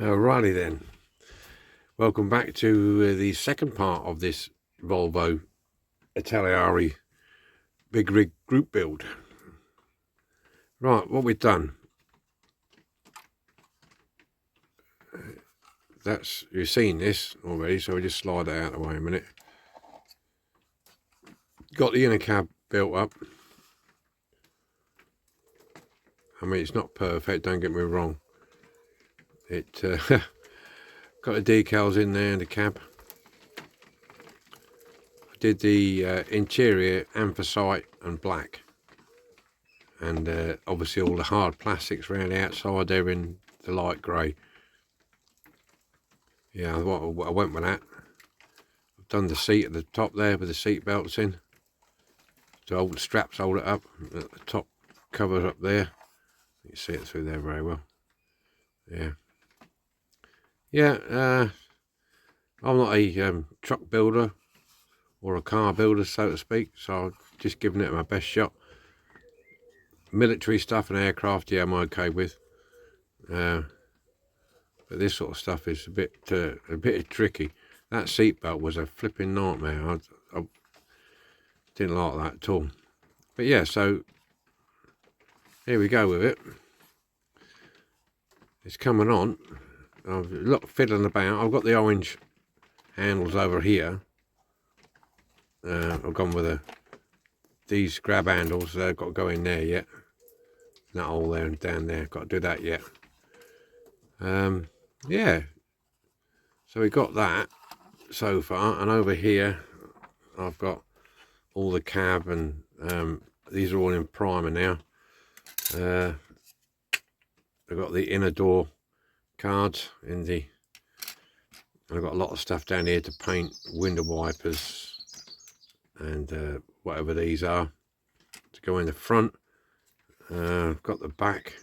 Alrighty then, welcome back to the second part of this Volvo Italiari big rig group build. Right, what we've done, you've seen this already, so we just slide it out of the way a minute. Got the inner cab built up. I mean, it's not perfect, don't get me wrong. It got the decals in there in the cab. I did the interior anthracite and black, and obviously all the hard plastics around the outside they're in the light grey. Yeah, I went with that. I've done the seat at the top there with the seat belts in. So old straps hold it up. The top covers up there. You can see it through there very well. Yeah. I'm not a truck builder or a car builder, so to speak. So I've just given it my best shot. Military stuff and aircraft, yeah, I'm okay with. But this sort of stuff is a bit tricky. That seatbelt was a flipping nightmare. I didn't like that at all. But yeah, so here we go with it. It's coming on. I've a lot fiddling about. I've got the orange handles over here. I've gone with these grab handles. They've got to go in there yet. Not all there and down there. Got to do that yet. Yeah. So we got that so far, and over here I've got all the cab, and these are all in primer now. I've got the inner door cards in the, and I've got a lot of stuff down here to paint, window wipers and whatever these are to go in the front. I've got the back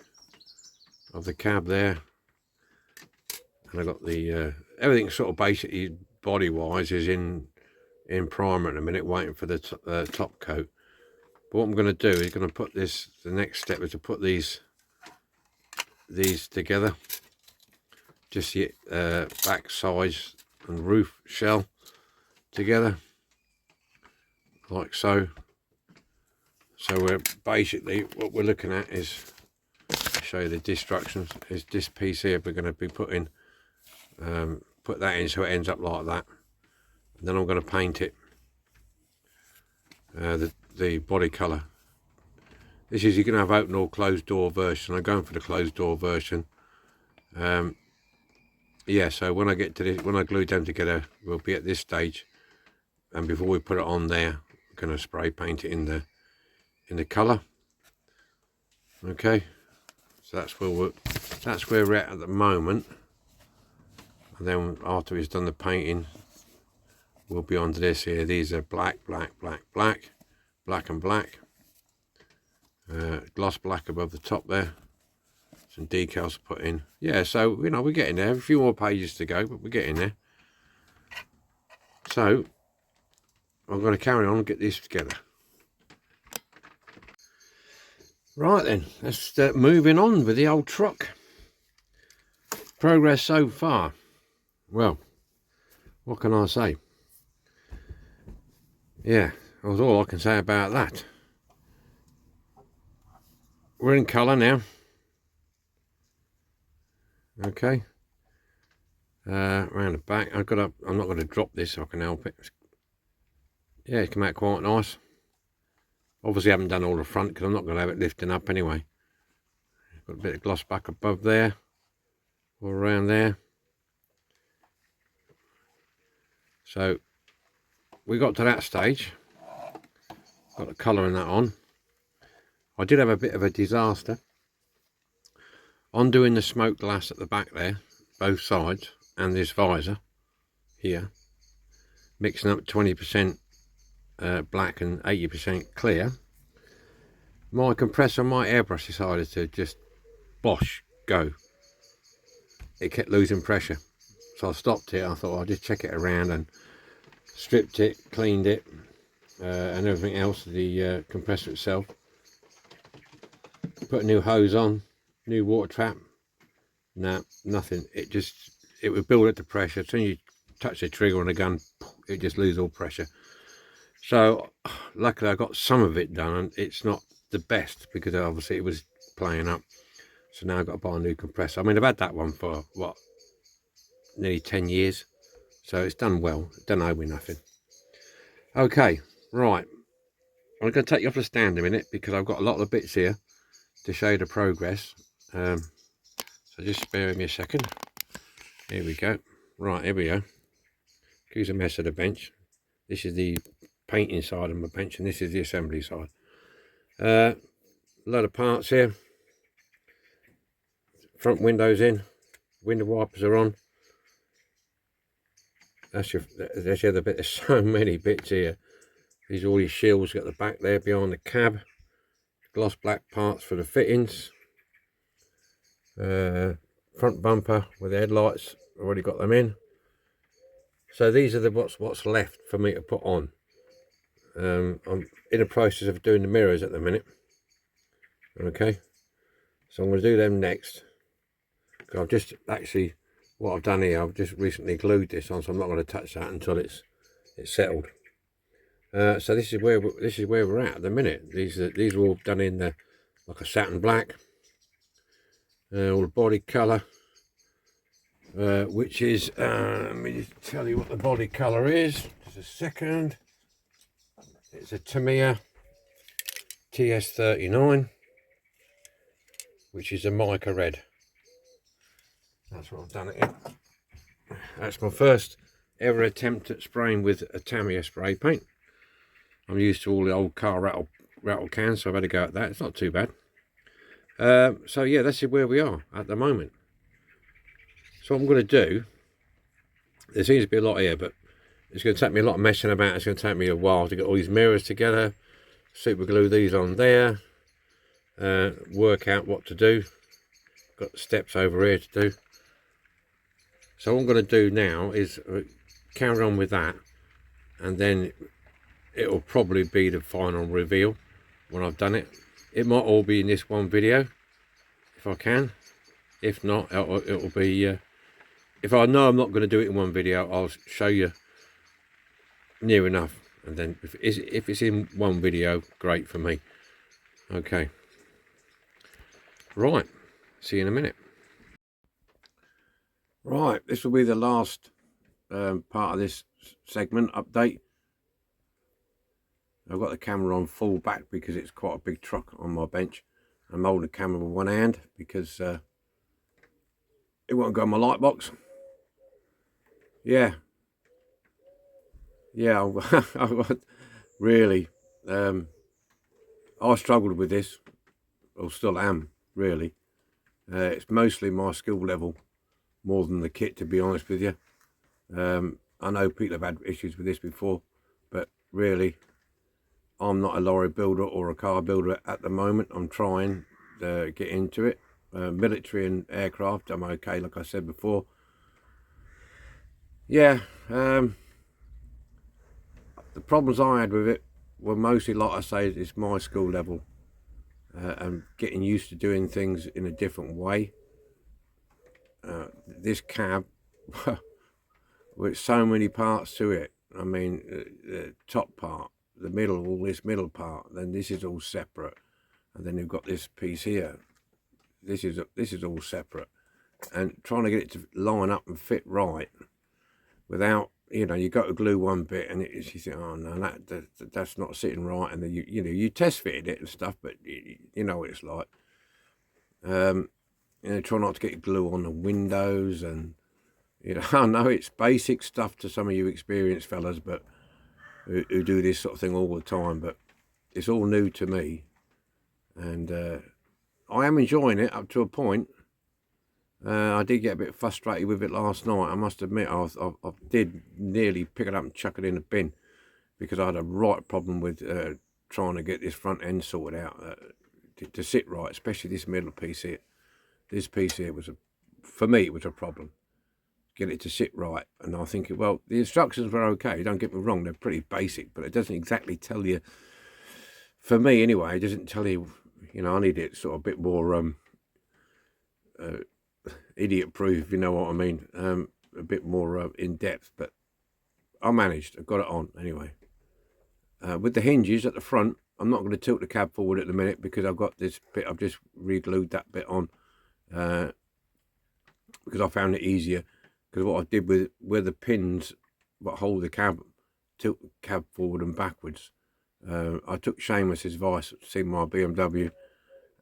of the cab there, and I've got the everything sort of basically body wise is in primer at the minute, waiting for the top coat. But what I'm going to do is going to put this, the next step is to put these together, just the back sides and roof shell together like so. So we're basically, what we're looking at is, I'll show you the instructions, is this piece here we're going to be putting, put that in so it ends up like that, and then I'm going to paint it the body colour. This is, you can have open or closed door version. I'm going for the closed door version. Yeah, so when I get to this, when I glue them together, we'll be at this stage, and before we put it on there, I'm going to spray paint it in the colour. Okay, so that's where we're at the moment. And then after he's done the painting, we'll be onto this here. These are black and black, gloss black above the top there. Some decals to put in. Yeah, so you know, we're getting there. A few more pages to go, but we're getting there. So I'm going to carry on and get this together. Right then, let's moving on with the old truck. Progress so far. Well, what can I say? Yeah, that's all I can say about that. We're in colour now. Okay. Around the back, I'm not going to drop this so I can help it. Yeah, it's come out quite nice. Obviously I haven't done all the front because I'm not going to have it lifting up anyway. Got a bit of gloss back above there, all around there. So we got to that stage, got the colouring that on. I did have a bit of a disaster on doing the smoke glass at the back there, both sides, and this visor here, mixing up 20% black and 80% clear. My compressor, my airbrush decided to just bosh, go. It kept losing pressure, so I stopped it. I thought I'll just check it around, and stripped it, cleaned it, and everything else, the compressor itself. Put a new hose on, new water trap, No, nothing. It would build up the pressure. As soon as you touch the trigger on the gun, it just loses all pressure. So luckily I got some of it done, and it's not the best because obviously it was playing up. So now I've got to buy a new compressor. I mean, I've had that one for what, nearly 10 years. So it's done well. It don't owe me nothing. Okay, right. I'm going to take you off the stand a minute because I've got a lot of bits here to show you the progress. So just spare with me a second. Here we go. Right, here we go. Here's a mess of the bench. This is the painting side of my bench, and this is the assembly side. A lot of parts here. Front windows in. Window wipers are on. That's the other bit. There's so many bits here. These are all your shields. Got the back there behind the cab. Gloss black parts for the fittings. Front bumper with the headlights. Already got them in. So these are what's left for me to put on. I'm in the process of doing the mirrors at the minute. Okay, so I'm going to do them next. I've just actually, what I've done here, I've just recently glued this on, so I'm not going to touch that until it's settled. So this is where we're at the minute. These are all done in like a satin black. All the body colour, which is let me just tell you what the body colour is. Just a second. It's a Tamiya TS39, which is a mica red. That's what I've done it in. That's my first ever attempt at spraying with a Tamiya spray paint. I'm used to all the old car rattle cans, so I've had a go at that. It's not too bad. So yeah, that's where we are at the moment. So what I'm going to do, there seems to be a lot here, but it's going to take me a lot of messing about. It's going to take me a while to get all these mirrors together, super glue these on there, work out what to do. Got steps over here to do. So what I'm going to do now is carry on with that, and then it will probably be the final reveal when I've done it. It might all be in this one video if I can. If not, it'll be if I know I'm not going to do it in one video, I'll show you near enough, and then if it's in one video, great for me. Okay, right, see you in a minute. Right, this will be the last part of this segment update. I've got the camera on full back because it's quite a big truck on my bench. I'm holding the camera with one hand because it won't go in my light box. Yeah, really, I struggled with this, or still am, really. It's mostly my skill level more than the kit, to be honest with you. I know people have had issues with this before, but really, I'm not a lorry builder or a car builder at the moment. I'm trying to get into it. Military and aircraft, I'm okay, like I said before. Yeah, the problems I had with it were mostly, like I say, it's my skill level and getting used to doing things in a different way. This cab, with so many parts to it. I mean, the top part, the middle, all this middle part, then this is all separate, and then you've got this piece here. This is all separate, and trying to get it to line up and fit right without, you know, you got to glue one bit, and you think, oh no, that's not sitting right, and then you test fitted it and stuff, but you know what it's like. You know, try not to get glue on the windows, and you know, I know it's basic stuff to some of you experienced fellas, but who do this sort of thing all the time, but it's all new to me, and I am enjoying it up to a point. I did get a bit frustrated with it last night. I must admit, I did nearly pick it up and chuck it in the bin because I had a right problem with trying to get this front end sorted out to sit right, especially this middle piece here. This piece here was for me, it was a problem. Get it to sit right, and I think, well, the instructions were okay. Don't get me wrong; they're pretty basic, but it doesn't exactly tell you. For me, anyway, it doesn't tell you. You know, I need it sort of a bit more idiot proof, if you know what I mean. A bit more in depth, but I managed. I got it on anyway. With the hinges at the front, I'm not going to tilt the cab forward at the minute because I've got this bit. I've just re-glued that bit on because I found it easier. Because what I did with where the pins that hold the cab, tilt the cab forward and backwards. I took Seamus's advice, seen my BMW,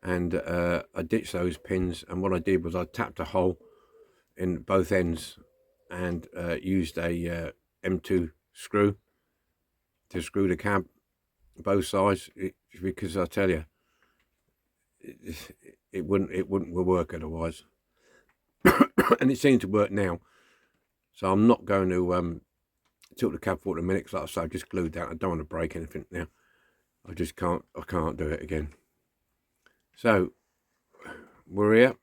and I ditched those pins. And what I did was I tapped a hole in both ends and used a M2 screw to screw the cab both sides, because I tell you, it wouldn't work otherwise. And it seemed to work now, so I'm not going to tilt the cab forward a minute, because like I say, I've just glued down. I don't want to break anything now. I can't do it again. So we're here,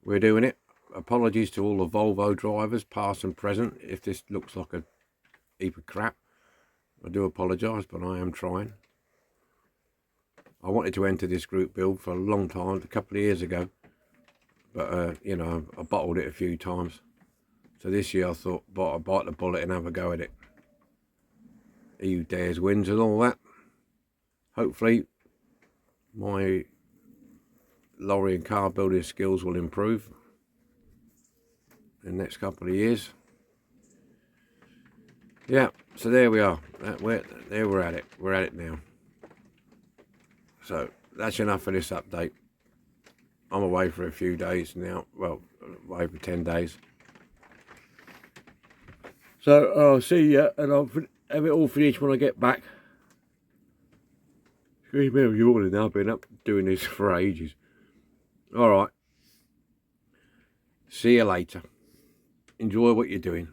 we're doing it. Apologies to all the Volvo drivers, past and present, if this looks like a heap of crap. I do apologise, but I am trying. I wanted to enter this group build for a long time, a couple of years ago, but you know, I bottled it a few times. So this year I thought, I'll bite the bullet and have a go at it. He who dares wins and all that. Hopefully my lorry and car building skills will improve in the next couple of years. Yeah, so there we are. We're at it. We're at it now. So that's enough for this update. I'm away for a few days now. Well, away for 10 days. So I'll see you, and I'll have it all finished when I get back. Excuse me, I'm yawning now. I've been up doing this for ages. All right. See you later. Enjoy what you're doing.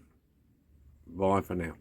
Bye for now.